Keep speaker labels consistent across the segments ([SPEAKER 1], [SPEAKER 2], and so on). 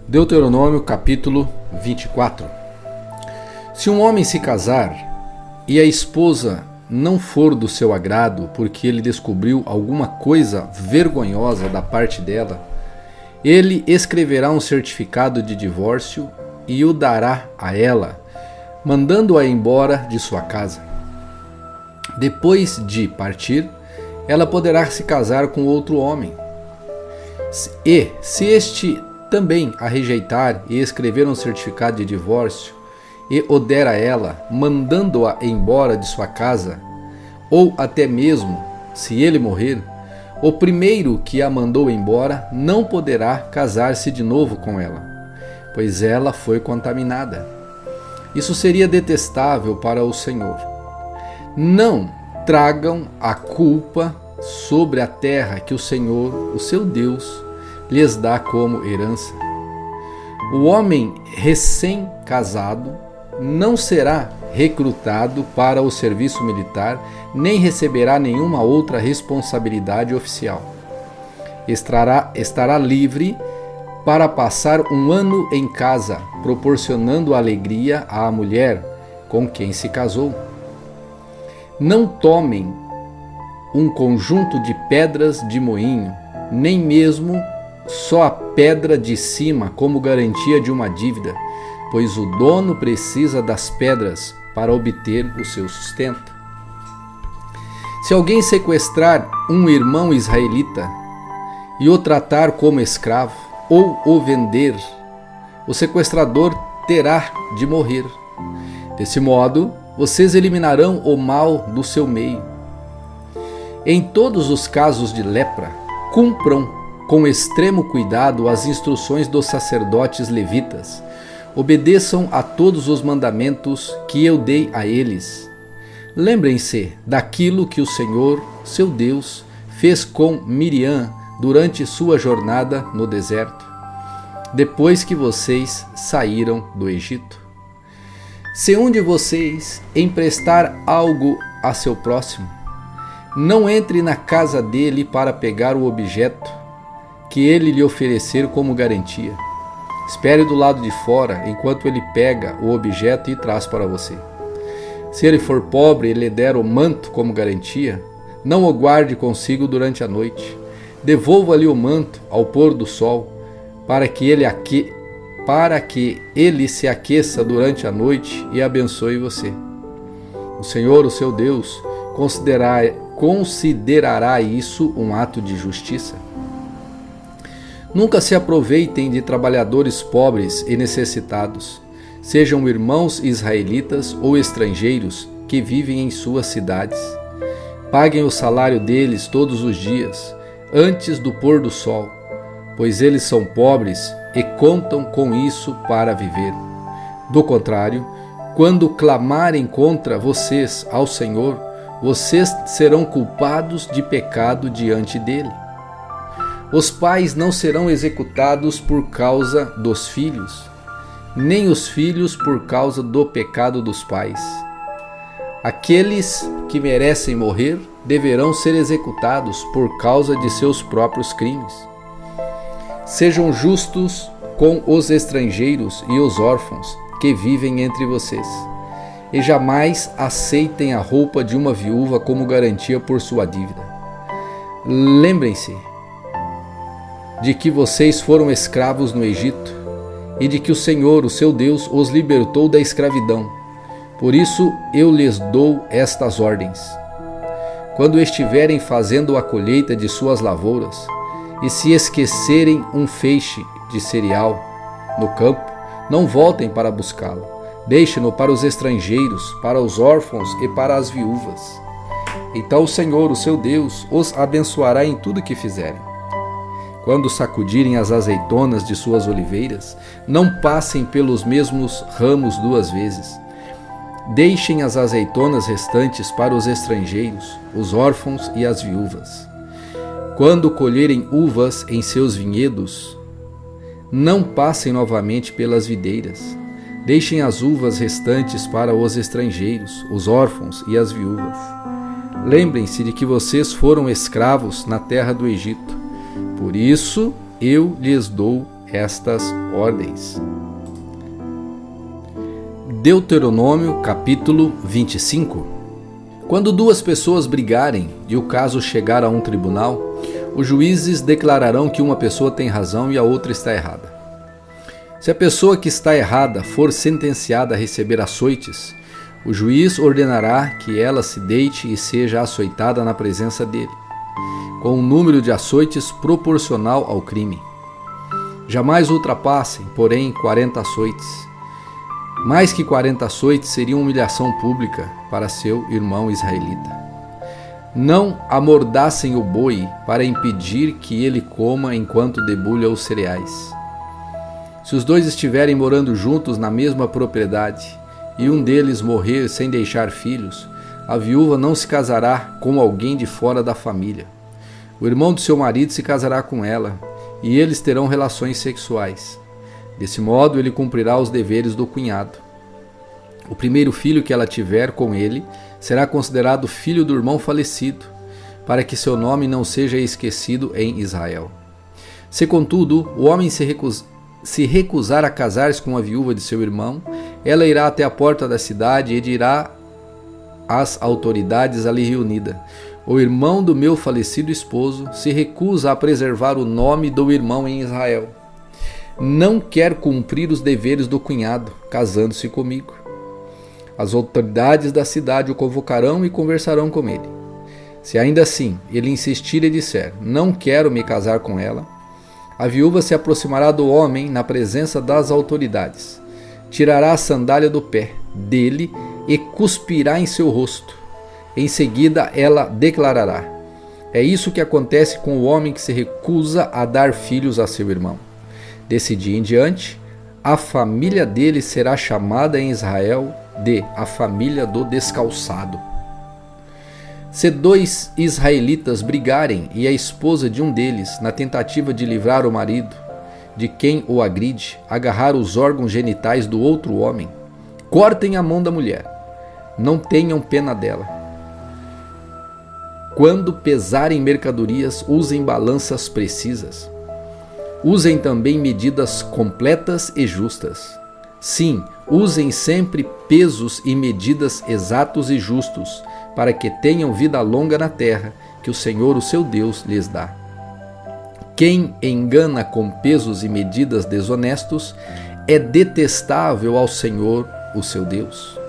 [SPEAKER 1] Deuteronômio capítulo 24. Se um homem se casar e a esposa não for do seu agrado porque ele descobriu alguma coisa vergonhosa da parte dela, ele escreverá um certificado de divórcio e o dará a ela, mandando-a embora de sua casa. Depois de partir, ela poderá se casar com outro homem. E, se este também a rejeitar e escrever um certificado de divórcio e o der a ela, mandando-a embora de sua casa, ou até mesmo, se ele morrer, o primeiro que a mandou embora não poderá casar-se de novo com ela, pois ela foi contaminada. Isso seria detestável para o Senhor. Não tragam a culpa sobre a terra que o Senhor, o seu Deus, lhes dá como herança. O homem recém-casado não será recrutado para o serviço militar, nem receberá nenhuma outra responsabilidade oficial. Estará livre para passar um ano em casa, proporcionando alegria à mulher com quem se casou. Não tomem um conjunto de pedras de moinho, nem mesmo só a pedra de cima como garantia de uma dívida, pois o dono precisa das pedras para obter o seu sustento. Se alguém sequestrar um irmão israelita e o tratar como escravo ou o vender, o sequestrador terá de morrer. Desse modo, vocês eliminarão o mal do seu meio. Em todos os casos de lepra, cumpram com extremo cuidado as instruções dos sacerdotes levitas. Obedeçam a todos os mandamentos que eu dei a eles. Lembrem-se daquilo que o Senhor, seu Deus, fez com Miriam durante sua jornada no deserto, depois que vocês saíram do Egito. Se um de vocês emprestar algo a seu próximo, não entre na casa dele para pegar o objeto que ele lhe oferecer como garantia. Espere do lado de fora enquanto ele pega o objeto e traz para você. Se ele for pobre e lhe der o manto como garantia, não o guarde consigo durante a noite. Devolva-lhe o manto ao pôr do sol, para que ele se aqueça durante a noite e abençoe você. O Senhor, o seu Deus, considerará isso um ato de justiça. Nunca se aproveitem de trabalhadores pobres e necessitados, sejam irmãos israelitas ou estrangeiros que vivem em suas cidades. Paguem o salário deles todos os dias, antes do pôr do sol, pois eles são pobres e contam com isso para viver. Do contrário, quando clamarem contra vocês ao Senhor, vocês serão culpados de pecado diante dele. Os pais não serão executados por causa dos filhos, nem os filhos por causa do pecado dos pais. Aqueles que merecem morrer deverão ser executados por causa de seus próprios crimes. Sejam justos com os estrangeiros e os órfãos que vivem entre vocês, e jamais aceitem a roupa de uma viúva como garantia por sua dívida. Lembrem-se de que vocês foram escravos no Egito e de que o Senhor, o seu Deus, os libertou da escravidão. Por isso eu lhes dou estas ordens. Quando estiverem fazendo a colheita de suas lavouras e se esquecerem um feixe de cereal no campo, não voltem para buscá-lo. Deixem-no para os estrangeiros, para os órfãos e para as viúvas. Então o Senhor, o seu Deus, os abençoará em tudo que fizerem. Quando sacudirem as azeitonas de suas oliveiras, não passem pelos mesmos ramos duas vezes. Deixem as azeitonas restantes para os estrangeiros, os órfãos e as viúvas. Quando colherem uvas em seus vinhedos, não passem novamente pelas videiras. Deixem as uvas restantes para os estrangeiros, os órfãos e as viúvas. Lembrem-se de que vocês foram escravos na terra do Egito. Por isso eu lhes dou estas ordens. Deuteronômio capítulo 25. Quando duas pessoas brigarem e o caso chegar a um tribunal, os juízes declararão que uma pessoa tem razão e a outra está errada. Se a pessoa que está errada for sentenciada a receber açoites, o juiz ordenará que ela se deite e seja açoitada na presença dele, com um número de açoites proporcional ao crime. Jamais ultrapassem, porém, 40 açoites. Mais que 40 açoites seria uma humilhação pública para seu irmão israelita. Não amordassem o boi para impedir que ele coma enquanto debulha os cereais. Se os dois estiverem morando juntos na mesma propriedade e um deles morrer sem deixar filhos, a viúva não se casará com alguém de fora da família. O irmão do seu marido se casará com ela e eles terão relações sexuais. Desse modo, ele cumprirá os deveres do cunhado. O primeiro filho que ela tiver com ele será considerado filho do irmão falecido, para que seu nome não seja esquecido em Israel. Se, contudo, o homem se recusar a casar-se com a viúva de seu irmão, ela irá até a porta da cidade e dirá às autoridades ali reunidas: o irmão do meu falecido esposo se recusa a preservar o nome do irmão em Israel. Não quer cumprir os deveres do cunhado, casando-se comigo. As autoridades da cidade o convocarão e conversarão com ele. Se ainda assim ele insistir e disser: não quero me casar com ela, a viúva se aproximará do homem na presença das autoridades, tirará a sandália do pé dele e cuspirá em seu rosto. Em seguida ela declarará: é isso que acontece com o homem que se recusa a dar filhos a seu irmão. Desse dia em diante, a família dele será chamada em Israel de a família do descalçado. Se dois israelitas brigarem e a esposa de um deles, na tentativa de livrar o marido de quem o agride, agarrar os órgãos genitais do outro homem, cortem a mão da mulher, não tenham pena dela. Quando pesarem mercadorias, usem balanças precisas. Usem também medidas completas e justas. Sim, usem sempre pesos e medidas exatos e justos, para que tenham vida longa na terra, que o Senhor, o seu Deus, lhes dá. Quem engana com pesos e medidas desonestos é detestável ao Senhor, o seu Deus.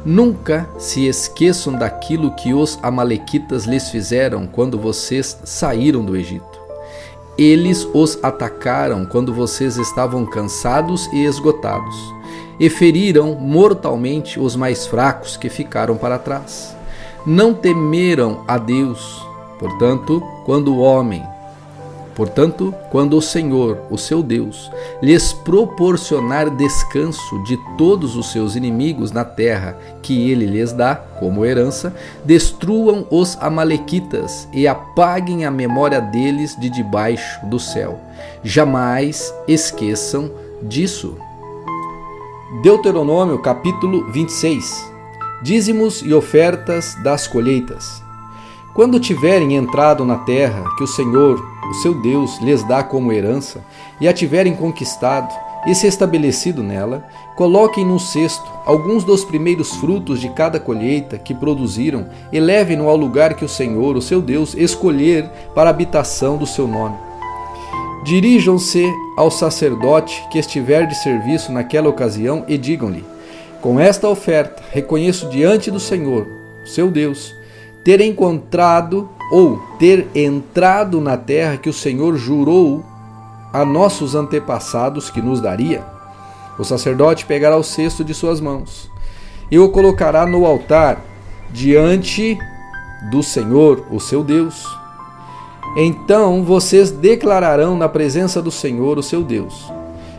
[SPEAKER 1] Nunca se esqueçam daquilo que os amalequitas lhes fizeram quando vocês saíram do Egito. Eles os atacaram quando vocês estavam cansados e esgotados, e feriram mortalmente os mais fracos que ficaram para trás. Não temeram a Deus. Portanto, quando o Senhor, o seu Deus, lhes proporcionar descanso de todos os seus inimigos na terra que ele lhes dá como herança, destruam os amalequitas e apaguem a memória deles de debaixo do céu. Jamais esqueçam disso. Deuteronômio capítulo 26. Dízimos e ofertas das colheitas. Quando tiverem entrado na terra que o Senhor, o seu Deus, lhes dá como herança, e a tiverem conquistado e se estabelecido nela, coloquem num cesto alguns dos primeiros frutos de cada colheita que produziram e levem-no ao lugar que o Senhor, o seu Deus, escolher para a habitação do seu nome. Dirijam-se ao sacerdote que estiver de serviço naquela ocasião e digam-lhe: com esta oferta reconheço diante do Senhor, seu Deus, ter encontrado ou ter entrado na terra que o Senhor jurou a nossos antepassados que nos daria. O sacerdote pegará o cesto de suas mãos e o colocará no altar diante do Senhor, o seu Deus. Então vocês declararão na presença do Senhor, o seu Deus: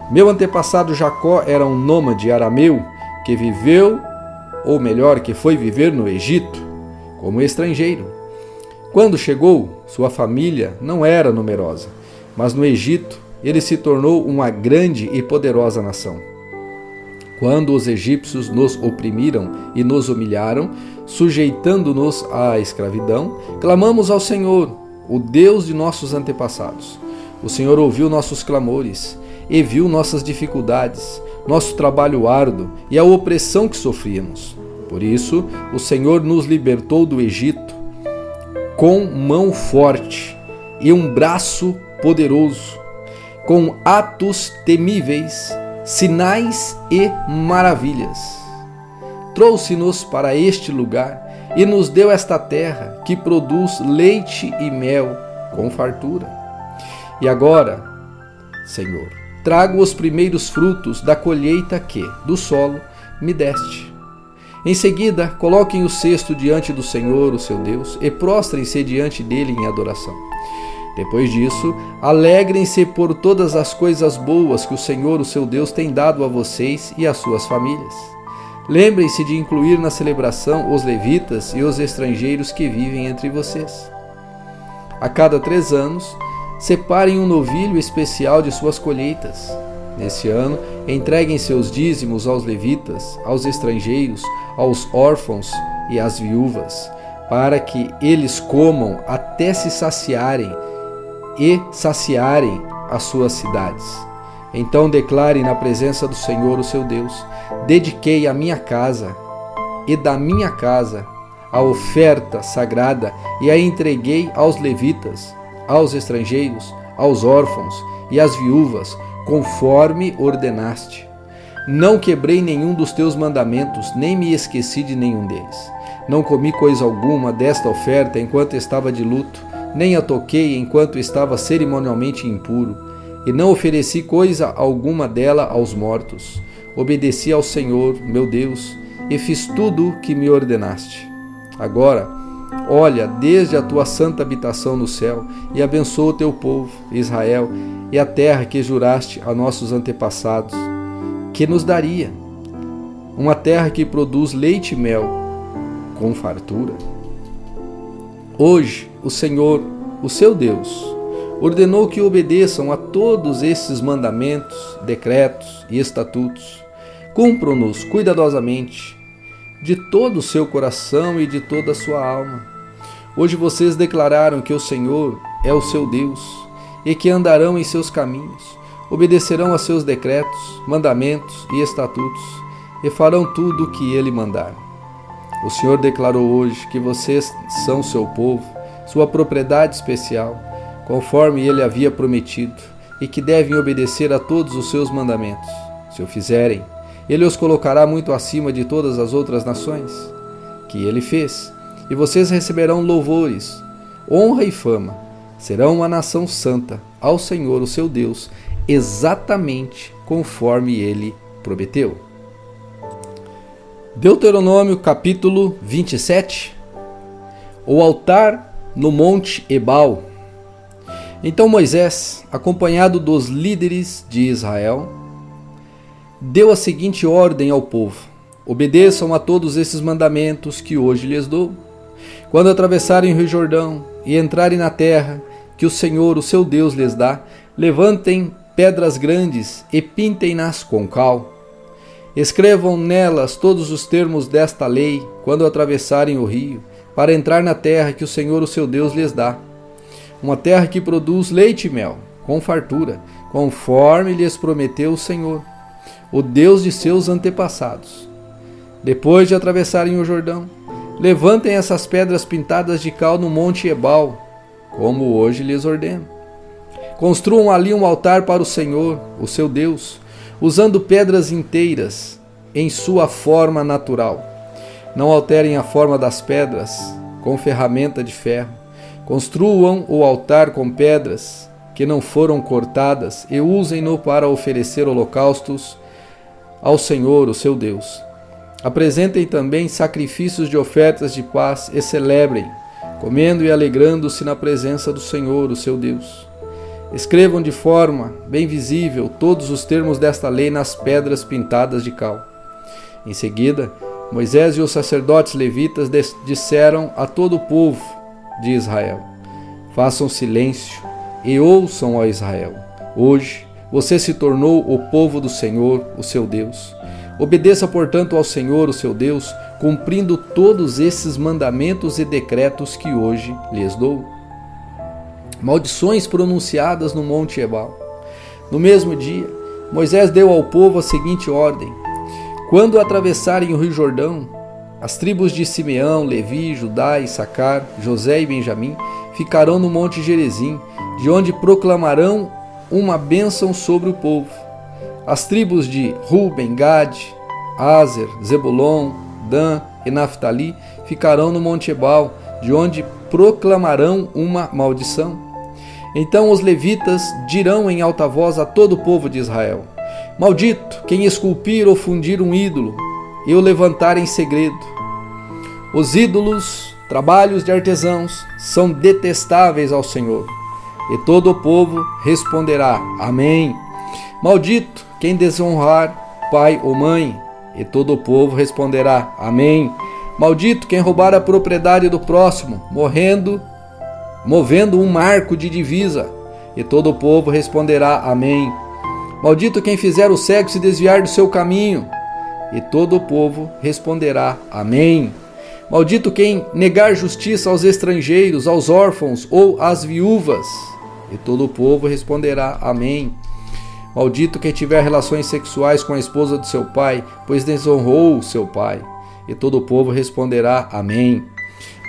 [SPEAKER 1] meu antepassado Jacó era um nômade arameu que viveu, ou melhor, que foi viver no Egito como estrangeiro. Quando chegou, sua família não era numerosa, mas no Egito ele se tornou uma grande e poderosa nação. Quando os egípcios nos oprimiram e nos humilharam, sujeitando-nos à escravidão, clamamos ao Senhor, o Deus de nossos antepassados. O Senhor ouviu nossos clamores e viu nossas dificuldades, nosso trabalho árduo e a opressão que sofríamos. Por isso, o Senhor nos libertou do Egito com mão forte e um braço poderoso, com atos temíveis, sinais e maravilhas. Trouxe-nos para este lugar e nos deu esta terra que produz leite e mel com fartura. E agora, Senhor, trago os primeiros frutos da colheita que, do solo, me deste. Em seguida, coloquem o cesto diante do Senhor, o seu Deus, e prostrem-se diante dele em adoração. Depois disso, alegrem-se por todas as coisas boas que o Senhor, o seu Deus, tem dado a vocês e às suas famílias. Lembrem-se de incluir na celebração os levitas e os estrangeiros que vivem entre vocês. A cada 3 anos, separem um novilho especial de suas colheitas. Nesse ano, entreguem seus dízimos aos levitas, aos estrangeiros, aos órfãos e às viúvas, para que eles comam até se saciarem e saciarem as suas cidades. Então declarem na presença do Senhor, o seu Deus: dediquei a minha casa e da minha casa a oferta sagrada e a entreguei aos levitas, aos estrangeiros, aos órfãos e às viúvas, conforme ordenaste. Não quebrei nenhum dos teus mandamentos, nem me esqueci de nenhum deles. Não comi coisa alguma desta oferta enquanto estava de luto, nem a toquei enquanto estava cerimonialmente impuro, e não ofereci coisa alguma dela aos mortos. Obedeci ao Senhor, meu Deus, e fiz tudo o que me ordenaste. Agora, olha desde a tua santa habitação no céu e abençoa o teu povo, Israel, e a terra que juraste a nossos antepassados, que nos daria, uma terra que produz leite e mel com fartura. Hoje, o Senhor, o seu Deus, ordenou que obedeçam a todos esses mandamentos, decretos e estatutos. Cumpram-nos cuidadosamente, de todo o seu coração e de toda a sua alma. Hoje vocês declararam que o Senhor é o seu Deus e que andarão em seus caminhos, obedecerão a seus decretos, mandamentos e estatutos e farão tudo o que ele mandar. O Senhor declarou hoje que vocês são seu povo, sua propriedade especial, conforme ele havia prometido, e que devem obedecer a todos os seus mandamentos. Se o fizerem, ele os colocará muito acima de todas as outras nações que ele fez, e vocês receberão louvores, honra e fama. Serão uma nação santa ao Senhor, o seu Deus, exatamente conforme ele prometeu. Deuteronômio capítulo 27. O altar no monte Ebal. Então Moisés, acompanhado dos líderes de Israel, deu a seguinte ordem ao povo: obedeçam a todos esses mandamentos que hoje lhes dou. Quando atravessarem o Rio Jordão e entrarem na terra que o Senhor, o seu Deus, lhes dá, levantem pedras grandes e pintem-nas com cal. Escrevam nelas todos os termos desta lei quando atravessarem o rio, para entrar na terra que o Senhor, o seu Deus, lhes dá. Uma terra que produz leite e mel, com fartura, conforme lhes prometeu o Senhor, o Deus de seus antepassados. Depois de atravessarem o Jordão, levantem essas pedras pintadas de cal no monte Ebal, como hoje lhes ordeno. Construam ali um altar para o Senhor, o seu Deus, usando pedras inteiras em sua forma natural. Não alterem a forma das pedras com ferramenta de ferro. Construam o altar com pedras que não foram cortadas e usem-no para oferecer holocaustos ao Senhor, o seu Deus. Apresentem também sacrifícios de ofertas de paz e celebrem, comendo e alegrando-se na presença do Senhor, o seu Deus. Escrevam de forma bem visível todos os termos desta lei nas pedras pintadas de cal. Em seguida, Moisés e os sacerdotes levitas disseram a todo o povo de Israel: façam silêncio e ouçam, ó Israel. Hoje você se tornou o povo do Senhor, o seu Deus. Obedeça, portanto, ao Senhor, o seu Deus, cumprindo todos esses mandamentos e decretos que hoje lhes dou. Maldições pronunciadas no monte Ebal. No mesmo dia, Moisés deu ao povo a seguinte ordem: quando atravessarem o rio Jordão, as tribos de Simeão, Levi, Judá, Issacar, José e Benjamim ficarão no monte Gerizim, de onde proclamarão uma bênção sobre o povo. As tribos de Ruben, Gade, Aser, Zebulon, Dan e Naftali ficarão no monte Ebal, de onde proclamarão uma maldição. Então os levitas dirão em alta voz a todo o povo de Israel: maldito quem esculpir ou fundir um ídolo e o levantar em segredo. Os ídolos, trabalhos de artesãos, são detestáveis ao Senhor. E todo o povo responderá: amém. Maldito quem desonrar pai ou mãe. E todo o povo responderá: amém. Maldito quem roubar a propriedade do próximo, movendo um marco de divisa. E todo o povo responderá: amém. Maldito quem fizer o cego se desviar do seu caminho. E todo o povo responderá: amém. Maldito quem negar justiça aos estrangeiros, aos órfãos ou às viúvas. E todo o povo responderá: amém. Maldito quem tiver relações sexuais com a esposa do seu pai, pois desonrou seu pai. E todo o povo responderá: amém.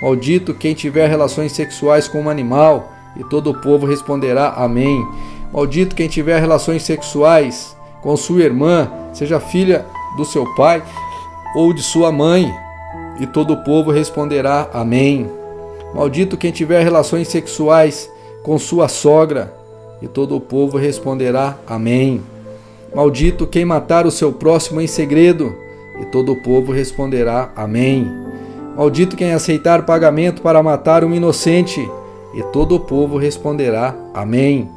[SPEAKER 1] Maldito quem tiver relações sexuais com um animal. E todo o povo responderá: amém. Maldito quem tiver relações sexuais com sua irmã, seja filha do seu pai ou de sua mãe. E todo o povo responderá: amém. Maldito quem tiver relações sexuais com sua sogra. E todo o povo responderá: amém. Maldito quem matar o seu próximo em segredo. E todo o povo responderá: amém. Maldito quem aceitar pagamento para matar um inocente. E todo o povo responderá: amém.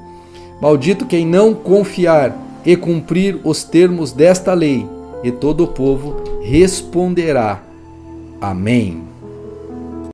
[SPEAKER 1] Maldito quem não confiar e cumprir os termos desta lei. E todo o povo responderá: amém.